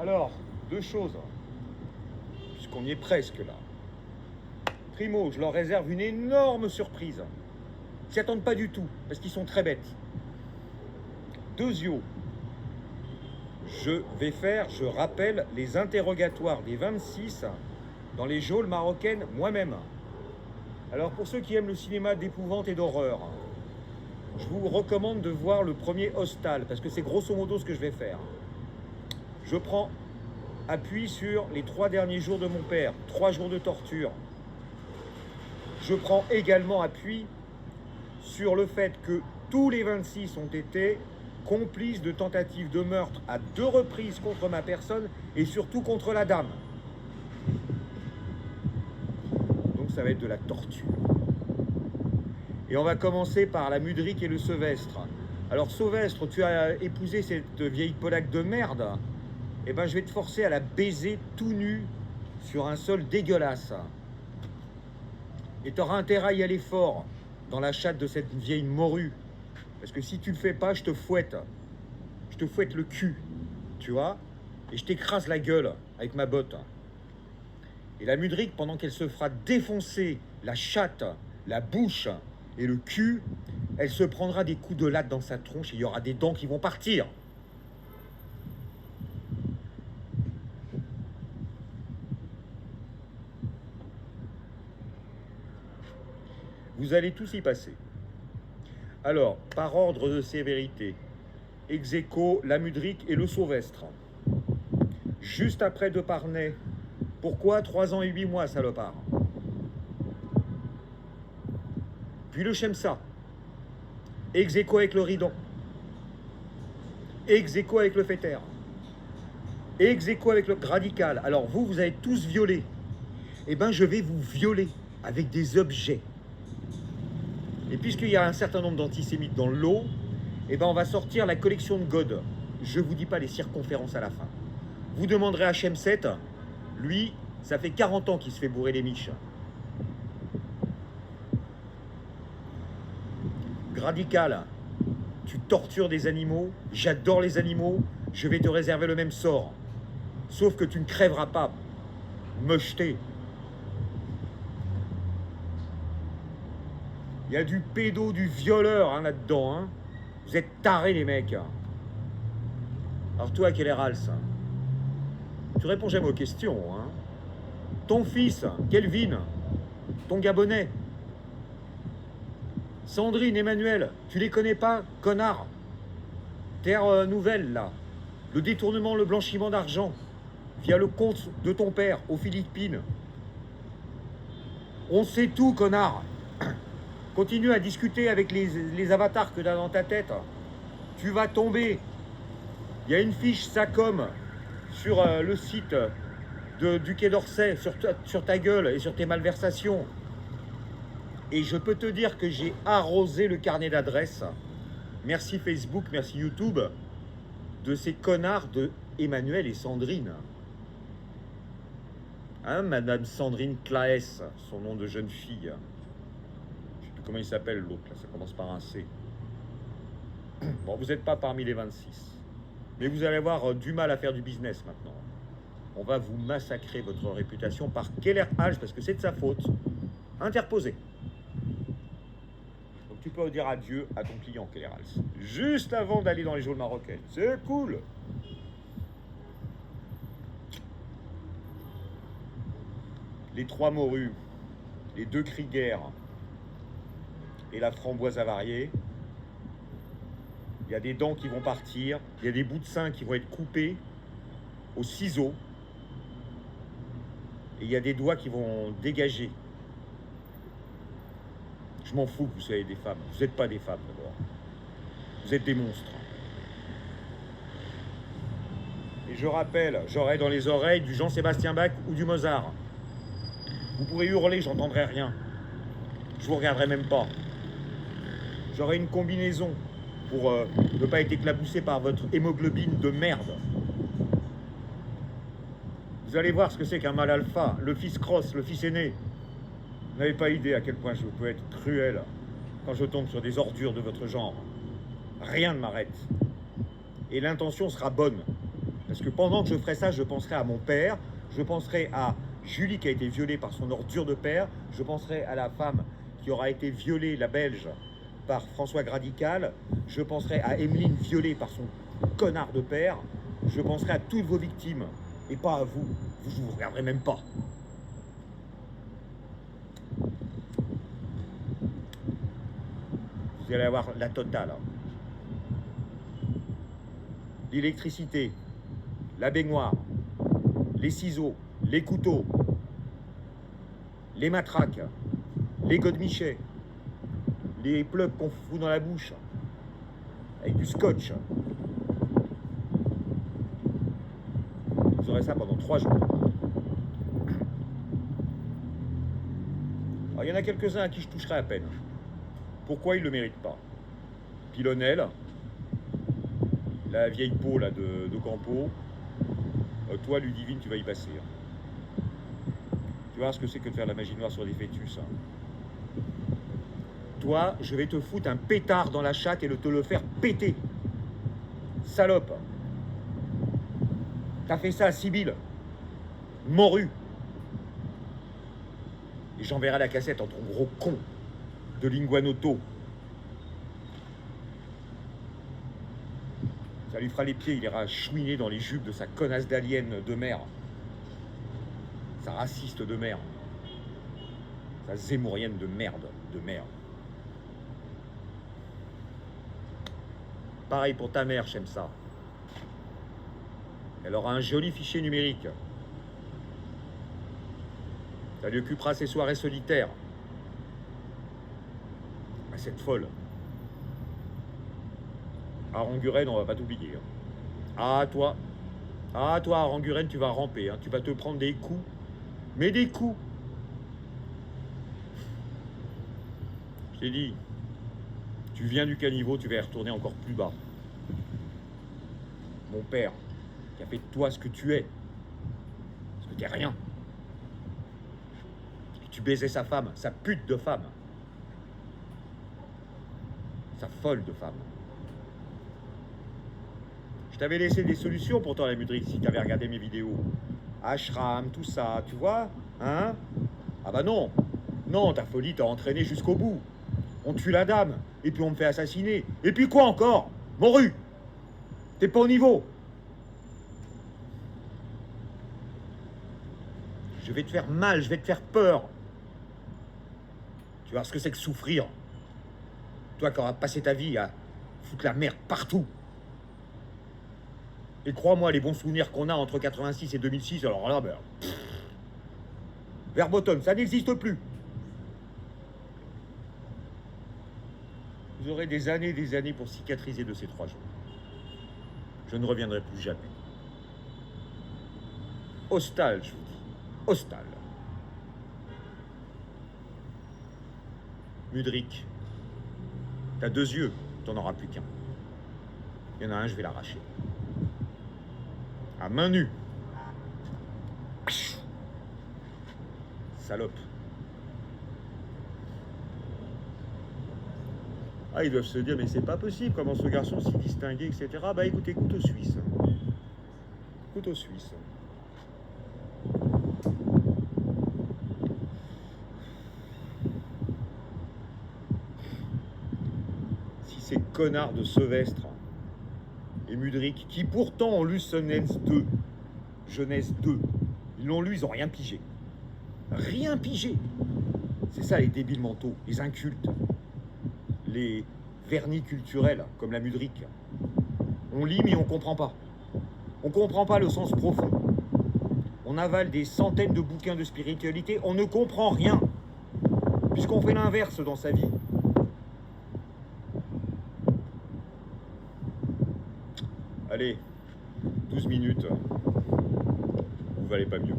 Alors, deux choses, puisqu'on y est presque là. Primo, je leur réserve une énorme surprise. Ils s'y attendent pas du tout, parce qu'ils sont très bêtes. Deuxio, je rappelle les interrogatoires des 26 dans les geôles marocaines moi-même. Alors pour ceux qui aiment le cinéma d'épouvante et d'horreur, je vous recommande de voir le premier Hostal, parce que c'est grosso modo ce que je vais faire. Je prends appui sur les 3 derniers jours de mon père, 3 jours de torture. Je prends également appui sur le fait que tous les 26 ont été complices de tentatives de meurtre à 2 reprises contre ma personne et surtout contre la dame. Donc ça va être de la torture. Et on va commencer par la Mudrique et le Seuvestre. Alors Seuvestre, tu as épousé cette vieille Polaque de merde. Eh ben je vais te forcer à la baiser tout nu sur un sol dégueulasse. Et tu auras intérêt à y aller fort dans la chatte de cette vieille morue. Parce que si tu le fais pas, je te fouette. Je te fouette le cul, tu vois. Et je t'écrase la gueule avec ma botte. Et la Mudrique, pendant qu'elle se fera défoncer la chatte, la bouche et le cul, elle se prendra des coups de latte dans sa tronche et il y aura des dents qui vont partir. Vous allez tous y passer. Alors, par ordre de sévérité, ex aequo, la Mudrique et le Sauvestre. Juste après de Parnay. Pourquoi 3 ans et 8 mois, salopard? Puis le Chemsa. Ex aequo avec le Ridon. Ex aequo avec le Féter. Ex aequo avec le Radical. Alors vous, vous avez tous violé. Eh bien, je vais vous violer avec des objets. Et puisqu'il y a un certain nombre d'antisémites dans le lot, eh ben on va sortir la collection de God. Je vous dis pas les circonférences à la fin. Vous demanderez à Shemset, lui, ça fait 40 ans qu'il se fait bourrer les miches. Radical, tu tortures des animaux, j'adore les animaux, je vais te réserver le même sort. Sauf que tu ne crèveras pas. Me jeter. Il y a du pédo, du violeur hein, là-dedans. Hein. Vous êtes tarés les mecs. Alors toi, quel est Rals? Tu réponds jamais aux questions. Hein. Ton fils, Kelvin, ton Gabonais, Sandrine, Emmanuel, tu les connais pas, connard? Terre nouvelle, là. Le détournement, le blanchiment d'argent, via le compte de ton père aux Philippines. On sait tout, connard. Continue à discuter avec les avatars que tu as dans ta tête. Tu vas tomber. Il y a une fiche SACOM sur le site du Quai d'Orsay, sur ta gueule et sur tes malversations. Et je peux te dire que j'ai arrosé le carnet d'adresses. Merci Facebook, merci YouTube, de ces connards de Emmanuel et Sandrine. Hein, Madame Sandrine Claes, son nom de jeune fille. Je sais plus comment il s'appelle l'autre, là, ça commence par un C. Bon, vous n'êtes pas parmi les 26. Mais vous allez avoir du mal à faire du business maintenant. On va vous massacrer votre réputation par Keller Hage, parce que c'est de sa faute. Interposé. Donc tu peux dire adieu à ton client, Keller Hage. Juste avant d'aller dans les geôles marocaines. C'est cool. Les 3 morues, les 2 Krieger et la framboise avariée. Il y a des dents qui vont partir, il y a des bouts de sein qui vont être coupés au ciseau. Et il y a des doigts qui vont dégager. Je m'en fous que vous soyez des femmes. Vous n'êtes pas des femmes d'abord. Vous êtes des monstres. Et je rappelle, j'aurai dans les oreilles du Jean-Sébastien Bach ou du Mozart. Vous pourrez hurler, j'entendrai rien. Je vous regarderai même pas. J'aurai une combinaison pour ne pas être éclaboussé par votre hémoglobine de merde. Vous allez voir ce que c'est qu'un mâle alpha, le fils cross, le fils aîné. Vous n'avez pas idée à quel point je peux être cruel quand je tombe sur des ordures de votre genre. Rien ne m'arrête. Et l'intention sera bonne. Parce que pendant que je ferai ça, je penserai à mon père, je penserai à Julie qui a été violée par son ordure de père, je penserai à la femme qui aura été violée, la Belge, par François Gradical, je penserai à Emeline violée par son connard de père, je penserai à toutes vos victimes, et pas à vous. Je ne vous regarderai même pas. Vous allez avoir la totale. L'électricité, la baignoire, les ciseaux, les couteaux, les matraques, les godemichets, les plugs qu'on fout dans la bouche, avec du scotch. Vous aurez ça pendant 3 jours. Alors, il y en a quelques-uns à qui je toucherai à peine. Pourquoi ils ne le méritent pas? Pilonel, la vieille peau là, de Campo, toi, Ludivine, tu vas y passer. Tu vois ce que c'est que de faire la magie noire sur des fœtus. Toi, je vais te foutre un pétard dans la chatte et te le faire péter. Salope. T'as fait ça à Sibylle. Morue. Et j'enverrai la cassette en ton gros con de Linguanotto. Ça lui fera les pieds, il ira chouiner dans les jupes de sa connasse d'alien de mer. Sa raciste de mer. Sa zémourienne de merde, de merde. Pareil pour ta mère, j'aime ça. Elle aura un joli fichier numérique. Ça lui occupera ses soirées solitaires. Ah, cette folle. Aranguren, on va pas t'oublier. Ah, toi, Aranguren, tu vas ramper. Hein. Tu vas te prendre des coups. Mais des coups. Je t'ai dit, tu viens du caniveau, tu vas y retourner encore plus bas. Mon père, qui a fait de toi ce que tu es. Parce que t'es rien. Et tu baisais sa femme, sa pute de femme. Sa folle de femme. Je t'avais laissé des solutions pourtant, la Mudrique, si tu avais regardé mes vidéos. Ashram, tout ça, tu vois, hein? Ah bah non. Non, ta folie t'a entraîné jusqu'au bout. On tue la dame, et puis on me fait assassiner. Et puis quoi encore? Morue! T'es pas au niveau. Je vais te faire mal, je vais te faire peur. Tu vois ce que c'est que souffrir. Toi qui auras passé ta vie à foutre la merde partout. Et crois-moi, les bons souvenirs qu'on a entre 86 et 2006, alors là, ben... Verboten, ça n'existe plus. Vous aurez des années pour cicatriser de ces 3 jours. Je ne reviendrai plus jamais. Hostal, je vous dis. Hostal. Mudrique, t'as 2 yeux, t'en auras plus qu'un. Il y en a un, je vais l'arracher. À main nue. Salope. Ah, ils doivent se dire, mais c'est pas possible, comment ce garçon s'y distinguait, etc. Bah écoutez, couteau suisse. Couteau suisse. Si ces connards de Sevestre et Mudrique, qui pourtant ont lu Jeunesse 2, ils l'ont lu, ils n'ont rien pigé. Rien pigé. C'est ça les débiles mentaux, les incultes, les vernis culturels, comme la Mudrique. On lit mais on comprend pas. On comprend pas le sens profond. On avale des centaines de bouquins de spiritualité, on ne comprend rien, puisqu'on fait l'inverse dans sa vie. Allez, 12 minutes, vous valez pas mieux.